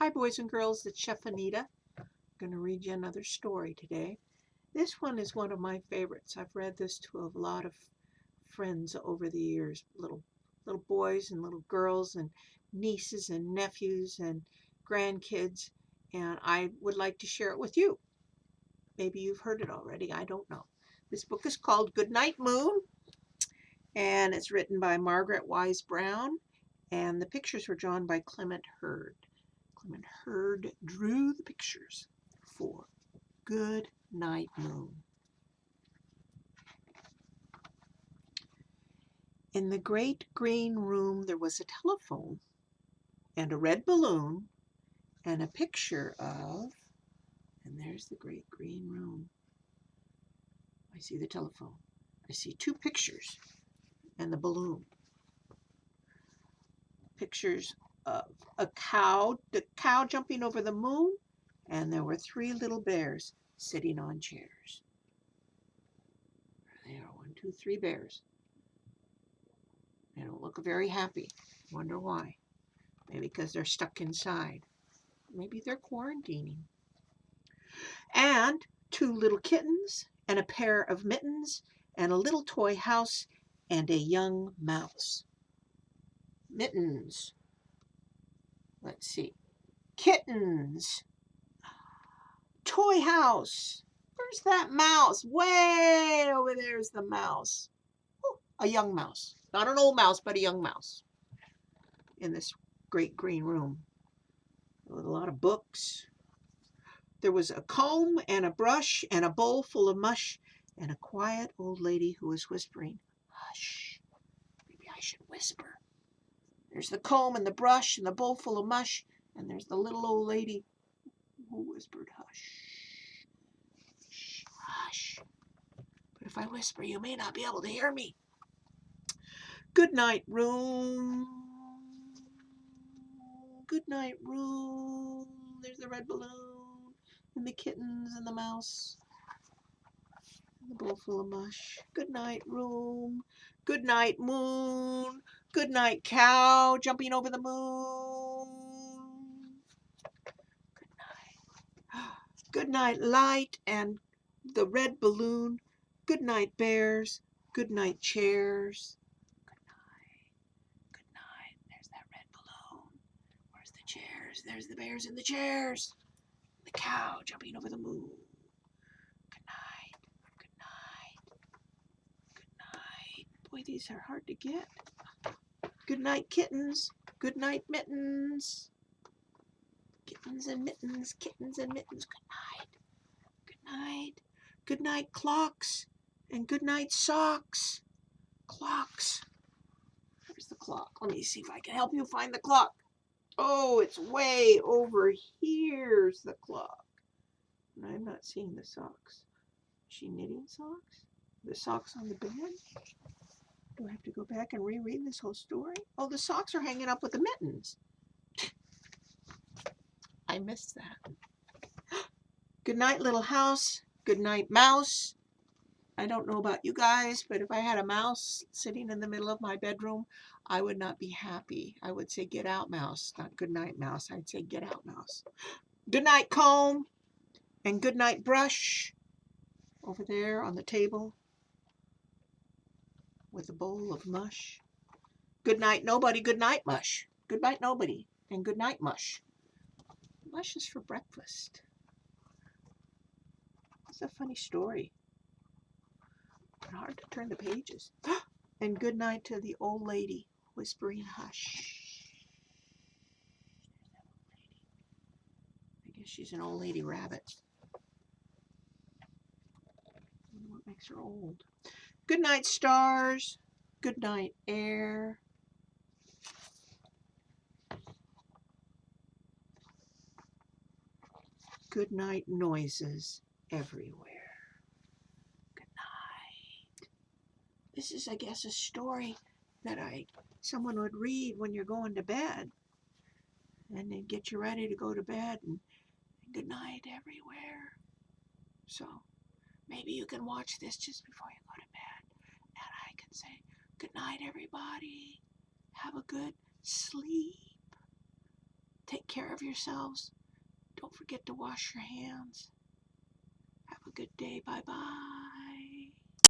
Hi boys and girls, it's Chef Anita. I'm going to read you another story today. This one is one of my favorites. I've read this to a lot of friends over the years, little boys and little girls and nieces and nephews and grandkids, and I would like to share it with you. Maybe you've heard it already, I don't know. This book is called Goodnight Moon, and it's written by Margaret Wise Brown, and the pictures were drawn by Clement Hurd. Clement Hurd drew the pictures for Good Night Moon. In the great green room there was a telephone and a red balloon and a picture of, and there's the great green room. I see the telephone. I see two pictures and the balloon. Pictures of a cow, the cow jumping over the moon, and there were three little bears sitting on chairs. There are 1, 2, 3 bears. They don't look very happy. Wonder why. Maybe because they're stuck inside. Maybe they're quarantining. And 2 little kittens and a pair of mittens and a little toy house and a young mouse. Mittens. Let's see. Kittens. Toy house. Where's that mouse? Way over there's the mouse. Oh, a young mouse. Not an old mouse, but a young mouse. In this great green room. With a lot of books. There was a comb and a brush and a bowl full of mush and a quiet old lady who was whispering, "Hush, maybe I should whisper." There's the comb and the brush and the bowl full of mush, and there's the little old lady who whispered, "Hush, shh, hush. But if I whisper, you may not be able to hear me." Good night, room. Good night, room. There's the red balloon and the kittens and the mouse. The bowl full of mush. Good night, room. Good night, moon. Good night, cow jumping over the moon. Good night. Good night, light and the red balloon. Good night, bears. Good night, chairs. Good night. Good night. There's that red balloon. Where's the chairs? There's the bears in the chairs. The cow jumping over the moon. Boy, these are hard to get. Good night, kittens. Good night, mittens. Kittens and mittens, kittens and mittens. Good night. Good night. Good night, clocks. And good night, socks. Clocks. Where's the clock? Let me see if I can help you find the clock. Oh, it's way over here's the clock. And I'm not seeing the socks. Is she knitting socks? The socks on the bed? Do I have to go back and reread this whole story? Oh, the socks are hanging up with the mittens. I missed that. Good night, little house. Good night, mouse. I don't know about you guys, but if I had a mouse sitting in the middle of my bedroom, I would not be happy. I would say, "Get out, mouse." Not "Good night, mouse." I'd say, "Get out, mouse." Good night, comb. And good night, brush. Over there on the table. With a bowl of mush. Good night, nobody. Good night, mush. Good night, nobody. And good night, mush. Mush is for breakfast. It's a funny story. But hard to turn the pages. And good night to the old lady whispering, "Hush." I guess she's an old lady rabbit. I wonder what makes her old. Good night, stars. Good night, air. Good night, noises everywhere. Good night. This is, I guess, a story that someone would read when you're going to bed. And they'd get you ready to go to bed. And good night everywhere. So maybe you can watch this just before you go to bed. And I can say, "Good night, everybody. Have a good sleep." Take care of yourselves. Don't forget to wash your hands. Have a good day. Bye-bye.